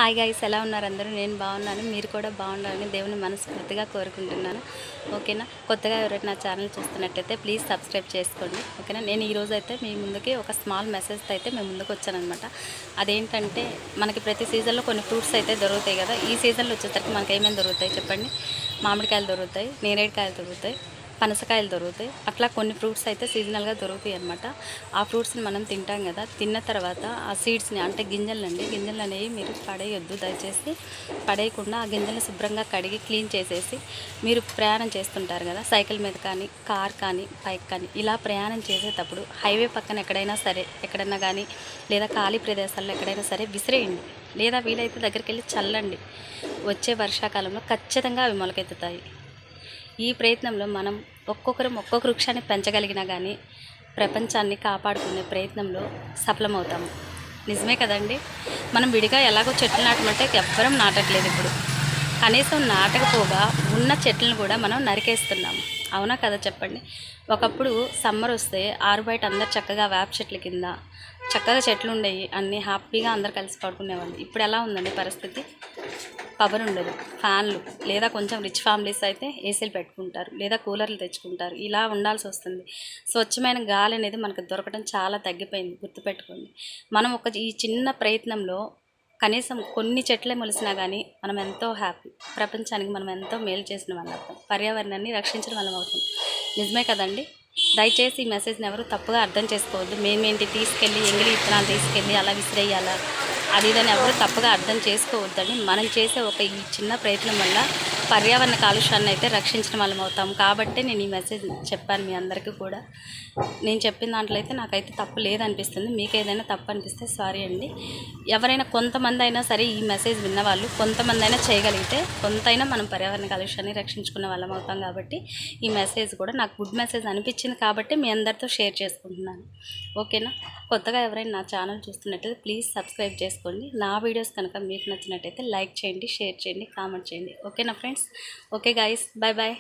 Hi guys, ఎలా ఉన్నారు అందరూ? నేను బాగున్నాను, మీరు కూడా బాగుండాలని దేవుని మనస్ఫూర్తిగా కోరుకుంటున్నాను. ఓకేనా? కొత్తగా ఎవరైనా నా ఛానల్ చూస్తున్నట్టయితే ప్లీజ్ సబ్స్క్రైబ్ చేసుకోండి. ఓకేనా? నేను ఈరోజు అయితే మీ ముందుకి ఒక స్మాల్ మెసేజ్తో అయితే మేము ముందుకు వచ్చానమాట. అదేంటంటే, మనకి ప్రతి సీజన్లో కొన్ని ఫ్రూట్స్ అయితే దొరుకుతాయి కదా. ఈ సీజన్లో వచ్చేసరికి మనకి ఏమేమి దొరుకుతాయి చెప్పండి? మామిడికాయలు దొరుకుతాయి, నేరేడుకాయలు దొరుకుతాయి, పనసకాయలు దొరుకుతాయి. అట్లా కొన్ని ఫ్రూట్స్ అయితే సీజనల్గా దొరుకుతాయి అనమాట. ఆ ఫ్రూట్స్ని మనం తింటాం కదా. తిన్న తర్వాత ఆ సీడ్స్ని, అంటే గింజలు అనేవి మీరు పడేయొద్దు దయచేసి. పడేయకుండా ఆ గింజలు శుభ్రంగా కడిగి క్లీన్ చేసేసి, మీరు ప్రయాణం చేస్తుంటారు కదా, సైకిల్ మీద కానీ, కార్ కానీ, బైక్ కానీ, ఇలా ప్రయాణం చేసేటప్పుడు హైవే పక్కన ఎక్కడైనా కానీ, లేదా ఖాళీ ప్రదేశాల్లో ఎక్కడైనా సరే విసిరేయండి. లేదా వీలైతే దగ్గరికి వెళ్ళి చల్లండి. వచ్చే వర్షాకాలంలో ఖచ్చితంగా అవి మొలకెత్తుతాయి. ఈ ప్రయత్నంలో మనం ఒక్కొక్క వృక్షాన్ని పెంచగలిగినా కానీ ప్రపంచాన్ని కాపాడుకునే ప్రయత్నంలో సఫలమవుతాము. నిజమే కదండి. మనం విడిగా ఎలాగో చెట్లు నాటమంటే ఎవ్వరం నాటట్లేదు ఇప్పుడు. కనీసం నాటకపోగా ఉన్న చెట్లను కూడా మనం నరికేస్తున్నాము. అవునా కదా చెప్పండి? ఒకప్పుడు సమ్మర్ వస్తే ఆరు బయట అందరు చక్కగా వేప చెట్ల కింద చక్కగా చెట్లు ఉండేవి, అన్నీ హ్యాపీగా అందరు కలిసి పడుకునేవాళ్ళు. ఇప్పుడు ఎలా ఉందండి పరిస్థితి? పవర్ ఉండదు, ఫ్యాన్లు, లేదా కొంచెం రిచ్ ఫ్యామిలీస్ అయితే ఏసీలు పెట్టుకుంటారు, లేదా కూలర్లు తెచ్చుకుంటారు. ఇలా ఉండాల్సి వస్తుంది. స్వచ్ఛమైన గాలి అనేది మనకు దొరకడం చాలా తగ్గిపోయింది. గుర్తుపెట్టుకోండి. మనం ఈ చిన్న ప్రయత్నంలో కనీసం కొన్ని చెట్లే మొలిసినా కానీ మనం ఎంతో హ్యాపీ. ప్రపంచానికి మనం ఎంతో మేలు చేసిన వాళ్ళం అవుతాం, పర్యావరణాన్ని రక్షించిన వాళ్ళం అవుతాం. నిజమే కదండి. దయచేసి ఈ మెసేజ్ని ఎవరు తప్పుగా అర్థం చేసుకోవద్దు. మేమేంటి తీసుకెళ్ళి ఎంగిలి విత్తనాలు తీసుకెళ్ళి అలా విసిరేయాలా, అది ఇదని ఎవరు తప్పుగా అర్థం చేసుకోవద్దండి. మనం చేసే ఈ చిన్న ప్రయత్నం వల్ల పర్యావరణ కాలుష్యాన్ని అయితే రక్షించిన వాళ్ళం అవుతాం. కాబట్టి నేను ఈ మెసేజ్ చెప్పాను మీ అందరికీ కూడా. నేను చెప్పిన దాంట్లో అయితే నాకైతే తప్పు లేదనిపిస్తుంది. మీకు ఏదైనా తప్పు అనిపిస్తే సారీ అండి. ఎవరైనా కొంతమంది అయినా సరే ఈ మెసేజ్ విన్నవాళ్ళు కొంతమంది అయినా చేయగలిగితే కొంతైనా మనం పర్యావరణ కాలుష్యాన్ని రక్షించుకున్న వాళ్ళం అవుతాం. కాబట్టి ఈ మెసేజ్ కూడా నాకు గుడ్ మెసేజ్ అనిపించింది కాబట్టి మీ అందరితో షేర్ చేసుకుంటున్నాను. ఓకేనా? కొత్తగా ఎవరైనా నా ఛానల్ చూస్తున్నట్టయితే ప్లీజ్ సబ్స్క్రైబ్ చేసుకోండి. నా వీడియోస్ కనుక మీకు నచ్చినట్టయితే లైక్ చేయండి, షేర్ చేయండి, కామెంట్ చేయండి. ఓకేనా friends? Okay guys, bye bye.